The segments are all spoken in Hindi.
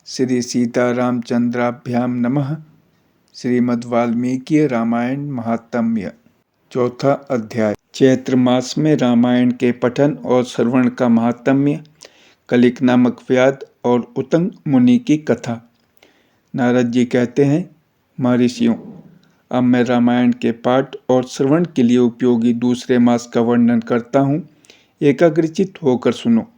श्री सीतारामचंद्राभ्यां नमः। श्रीमद् वाल्मीकि रामायण महात्म्य। चौथा अध्याय। चैत्र मास में रामायण के पठन और श्रवण का महात्म्य। कलिक नामक व्याध और उतंग मुनि की कथा। नारद जी कहते हैं, महर्षियों, अब मैं रामायण के पाठ और श्रवण के लिए उपयोगी दूसरे मास का वर्णन करता हूँ। एकाग्रचित होकर सुनो।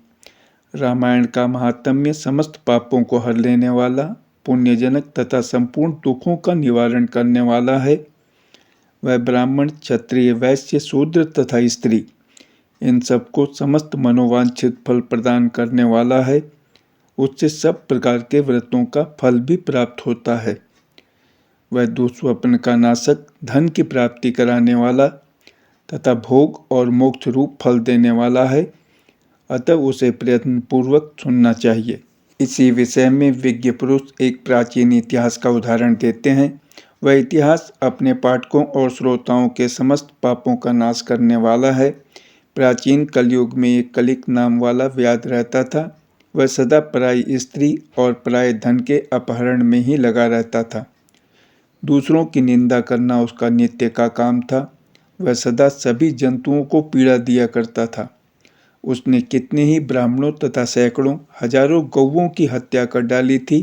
रामायण का महात्म्य समस्त पापों को हर लेने वाला, पुण्यजनक तथा संपूर्ण दुखों का निवारण करने वाला है। वह ब्राह्मण, क्षत्रिय, वैश्य, शूद्र तथा स्त्री, इन सबको समस्त मनोवांछित फल प्रदान करने वाला है। उससे सब प्रकार के व्रतों का फल भी प्राप्त होता है। वह दुष्स्वप्न का नाशक, धन की प्राप्ति कराने वाला तथा भोग और मोक्ष रूप फल देने वाला है। अतः उसे प्रयत्न पूर्वक सुनना चाहिए। इसी विषय में विज्ञ पुरुष एक प्राचीन इतिहास का उदाहरण देते हैं। वह इतिहास अपने पाठकों और श्रोताओं के समस्त पापों का नाश करने वाला है। प्राचीन कलयुग में एक कलिक नाम वाला व्याध रहता था। वह सदा पराई स्त्री और पराये धन के अपहरण में ही लगा रहता था। दूसरों की निंदा करना उसका नित्य का काम था। वह सदा सभी जंतुओं को पीड़ा दिया करता था। उसने कितने ही ब्राह्मणों तथा सैकड़ों हजारों गौओं की हत्या कर डाली थी।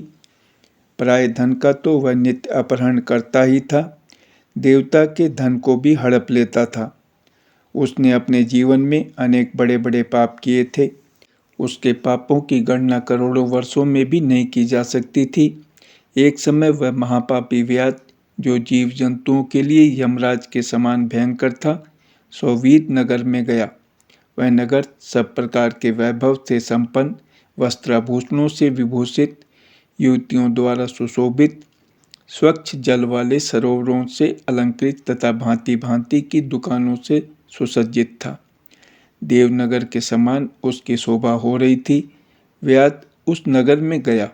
पराये धन का तो वह नित्य अपहरण करता ही था। देवता के धन को भी हड़प लेता था। उसने अपने जीवन में अनेक बड़े बड़े पाप किए थे। उसके पापों की गणना करोड़ों वर्षों में भी नहीं की जा सकती थी। एक समय वह महापापी व्याध, जो जीव जंतुओं के लिए यमराज के समान भयंकर था, सौवीर नगर में गया। वह नगर सब प्रकार के वैभव से संपन्न, वस्त्राभूषणों से विभूषित, युवतियों द्वारा सुशोभित, स्वच्छ जल वाले सरोवरों से अलंकृत तथा भांति भांति की दुकानों से सुसज्जित था। देवनगर के समान उसकी शोभा हो रही थी। व्याध उस नगर में गया।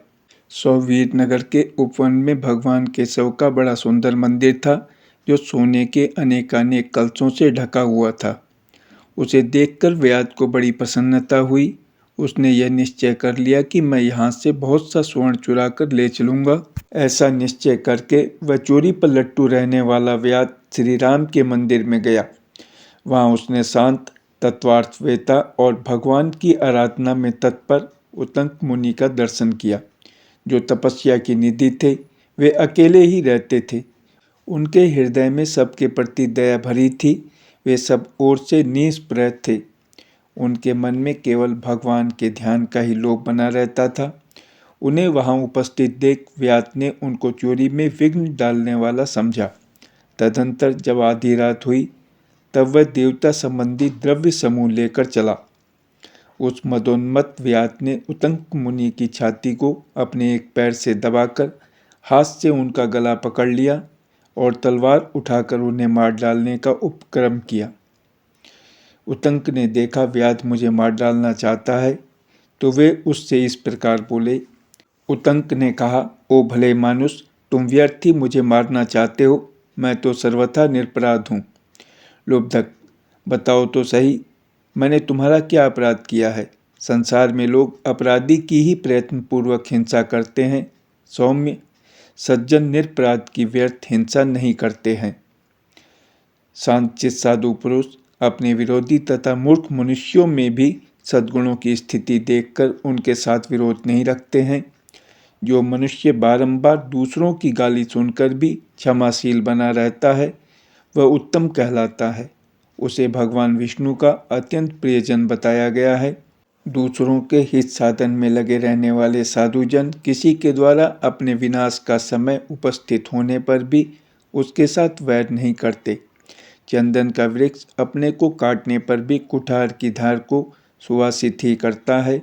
सौवीर नगर के उपवन में भगवान केशव का बड़ा सुंदर मंदिर था, जो सोने के अनेकानेक कलशों से ढका हुआ था। उसे देखकर व्याध को बड़ी प्रसन्नता हुई। उसने यह निश्चय कर लिया कि मैं यहाँ से बहुत सा स्वर्ण चुरा कर ले चलूँगा। ऐसा निश्चय करके वह चोरी पर लट्टू रहने वाला व्याध श्री राम के मंदिर में गया। वहाँ उसने शांत, तत्वार्थवेता और भगवान की आराधना में तत्पर उतंग मुनि का दर्शन किया, जो तपस्या की निधि थे। वे अकेले ही रहते थे। उनके हृदय में सबके प्रति दया भरी थी। वे सब ओर से निष्प्रह थे। उनके मन में केवल भगवान के ध्यान का ही लोभ बना रहता था। उन्हें वहां उपस्थित देख व्याध ने उनको चोरी में विघ्न डालने वाला समझा। तदंतर जब आधी रात हुई, तब वह देवता संबंधी द्रव्य समूह लेकर चला। उस मदोन्मत्त व्याध ने उतंग मुनि की छाती को अपने एक पैर से दबाकर हाथ से उनका गला पकड़ लिया और तलवार उठाकर उन्हें मार डालने का उपक्रम किया। उतंक ने देखा व्याध मुझे मार डालना चाहता है, तो वे उससे इस प्रकार बोले। उतंक ने कहा, ओ भले मानुष, तुम व्यर्थ ही मुझे मारना चाहते हो। मैं तो सर्वथा निरपराध हूँ। लुब्धक, बताओ तो सही, मैंने तुम्हारा क्या अपराध किया है? संसार में लोग अपराधी की ही प्रयत्नपूर्वक हिंसा करते हैं। सौम्य, सज्जन निरपराध की व्यर्थ हिंसा नहीं करते हैं। शांतचित्त साधु पुरुष अपने विरोधी तथा मूर्ख मनुष्यों में भी सद्गुणों की स्थिति देखकर उनके साथ विरोध नहीं रखते हैं। जो मनुष्य बारंबार दूसरों की गाली सुनकर भी क्षमाशील बना रहता है, वह उत्तम कहलाता है। उसे भगवान विष्णु का अत्यंत प्रियजन बताया गया है। दूसरों के हित साधन में लगे रहने वाले साधुजन किसी के द्वारा अपने विनाश का समय उपस्थित होने पर भी उसके साथ वैर नहीं करते। चंदन का वृक्ष अपने को काटने पर भी कुठार की धार को सुवासित ही करता है।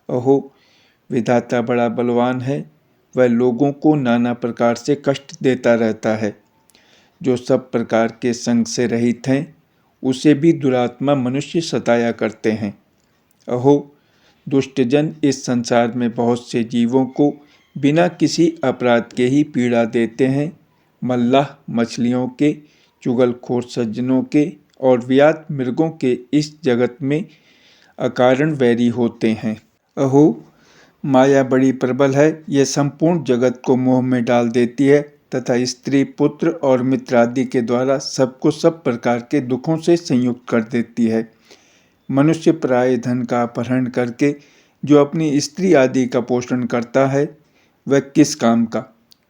अहो, विधाता बड़ा बलवान है। वह लोगों को नाना प्रकार से कष्ट देता रहता है। जो सब प्रकार के संग से रहित हैं, उसे भी दुरात्मा मनुष्य सताया करते हैं। अहो, दुष्टजन इस संसार में बहुत से जीवों को बिना किसी अपराध के ही पीड़ा देते हैं। मल्लाह मछलियों के, चुगलखोर सज्जनों के और व्याध मृगों के इस जगत में अकारण वैरी होते हैं। अहो, माया बड़ी प्रबल है, यह संपूर्ण जगत को मोह में डाल देती है तथा स्त्री, पुत्र और मित्र आदि के द्वारा सबको सब प्रकार के दुखों से संयुक्त कर देती है। मनुष्य पराये धन का अपहरण करके जो अपनी स्त्री आदि का पोषण करता है वह किस काम का,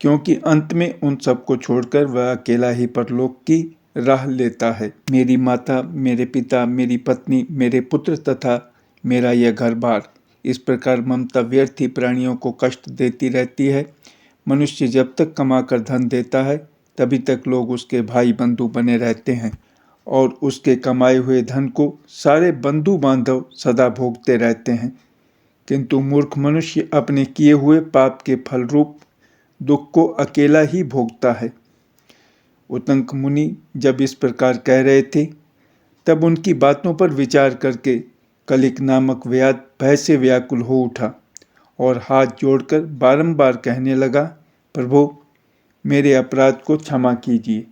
क्योंकि अंत में उन सबको छोड़कर वह अकेला ही परलोक की राह लेता है। मेरी माता, मेरे पिता, मेरी पत्नी, मेरे पुत्र तथा मेरा यह घर बार, इस प्रकार ममता व्यर्थ ही प्राणियों को कष्ट देती रहती है। मनुष्य जब तक कमाकर धन देता है तभी तक लोग उसके भाई बंधु बने रहते हैं और उसके कमाए हुए धन को सारे बंधु बांधव सदा भोगते रहते हैं, किंतु मूर्ख मनुष्य अपने किए हुए पाप के फल रूप दुख को अकेला ही भोगता है। उतंक मुनि जब इस प्रकार कह रहे थे तब उनकी बातों पर विचार करके कलिक नामक व्याध भय से व्याकुल हो उठा और हाथ जोड़कर बारंबार कहने लगा, प्रभु मेरे अपराध को क्षमा कीजिए।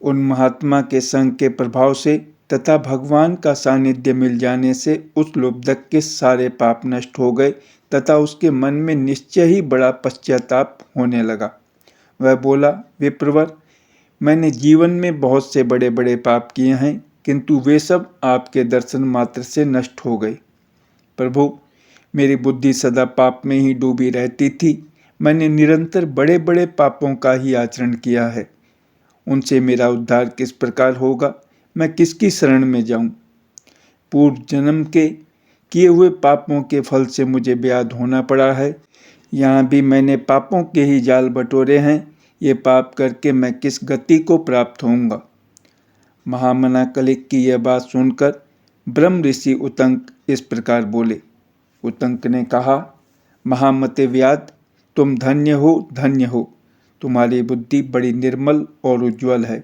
उन महात्मा के संग के प्रभाव से तथा भगवान का सानिध्य मिल जाने से उस लुब्धक के सारे पाप नष्ट हो गए तथा उसके मन में निश्चय ही बड़ा पश्चाताप होने लगा। वह बोला, विप्रवर, मैंने जीवन में बहुत से बड़े बड़े पाप किए हैं, किंतु वे सब आपके दर्शन मात्र से नष्ट हो गए। प्रभु, मेरी बुद्धि सदा पाप में ही डूबी रहती थी। मैंने निरंतर बड़े बड़े पापों का ही आचरण किया है। उनसे मेरा उद्धार किस प्रकार होगा? मैं किसकी शरण में जाऊं? पूर्व जन्म के किए हुए पापों के फल से मुझे व्याध होना पड़ा है। यहाँ भी मैंने पापों के ही जाल बटोरे हैं। ये पाप करके मैं किस गति को प्राप्त होऊंगा? महामना कलिक की यह बात सुनकर ब्रह्म ऋषि उतंक इस प्रकार बोले। उतंक ने कहा, महामते व्याध, तुम धन्य हो, धन्य हो। तुम्हारी बुद्धि बड़ी निर्मल और उज्ज्वल है,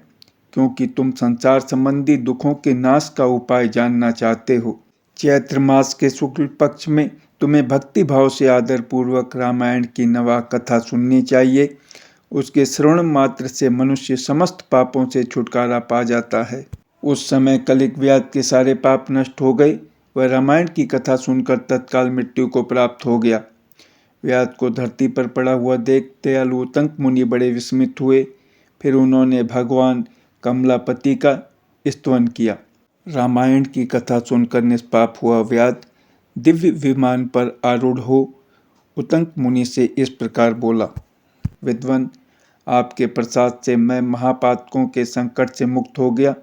क्योंकि तुम संसार संबंधी दुखों के नाश का उपाय जानना चाहते हो। चैत्र मास के शुक्ल पक्ष में तुम्हें भक्ति भाव से आदर पूर्वक रामायण की नवा कथा सुननी चाहिए। उसके श्रवण मात्र से मनुष्य समस्त पापों से छुटकारा पा जाता है। उस समय कलिक व्याध के सारे पाप नष्ट हो गए। वह रामायण की कथा सुनकर तत्काल मृत्यु को प्राप्त हो गया। व्याध को धरती पर पड़ा हुआ देख दयालु उतंक मुनि बड़े विस्मित हुए। फिर उन्होंने भगवान कमलापति का स्तवन किया। रामायण की कथा सुनकर निष्पाप हुआ व्याध दिव्य विमान पर आरूढ़ हो उतंक मुनि से इस प्रकार बोला, विद्वान, आपके प्रसाद से मैं महापातकों के संकट से मुक्त हो गया,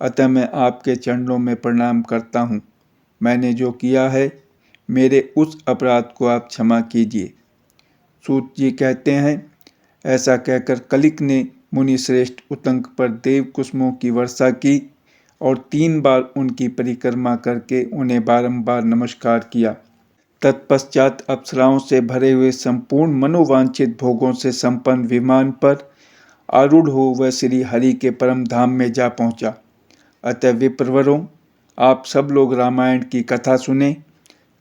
अतः मैं आपके चरणों में प्रणाम करता हूँ। मैंने जो किया है मेरे उस अपराध को आप क्षमा कीजिए। सूत जी कहते हैं, ऐसा कहकर कलिक ने मुनि श्रेष्ठ उतंक पर देव कुसुमों की वर्षा की और 3 बार उनकी परिक्रमा करके उन्हें बारंबार नमस्कार किया। तत्पश्चात अप्सराओं से भरे हुए संपूर्ण मनोवांछित भोगों से संपन्न विमान पर आरूढ़ हो वह श्री हरि के परम धाम में जा पहुंचा। अतः विप्रवरों, आप सब लोग रामायण की कथा सुने।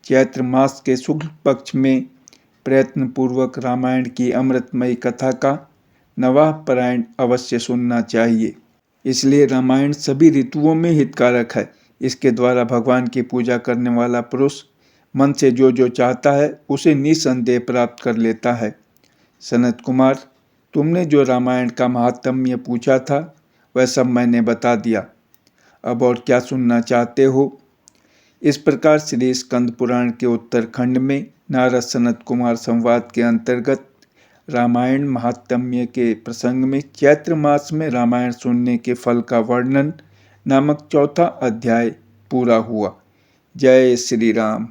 चैत्र मास के शुक्ल पक्ष में प्रयत्न पूर्वक रामायण की अमृतमयी कथा का नवाह पारायण अवश्य सुनना चाहिए। इसलिए रामायण सभी ऋतुओं में हितकारक है। इसके द्वारा भगवान की पूजा करने वाला पुरुष मन से जो जो चाहता है उसे निसंदेह प्राप्त कर लेता है। सनत कुमार, तुमने जो रामायण का महात्म्य पूछा था वह सब मैंने बता दिया। अब और क्या सुनना चाहते हो? इस प्रकार श्री स्कंद पुराण के उत्तरखंड में नारद सनत कुमार संवाद के अंतर्गत रामायण महात्म्य के प्रसंग में चैत्र मास में रामायण सुनने के फल का वर्णन नामक 4था अध्याय पूरा हुआ। जय श्री राम।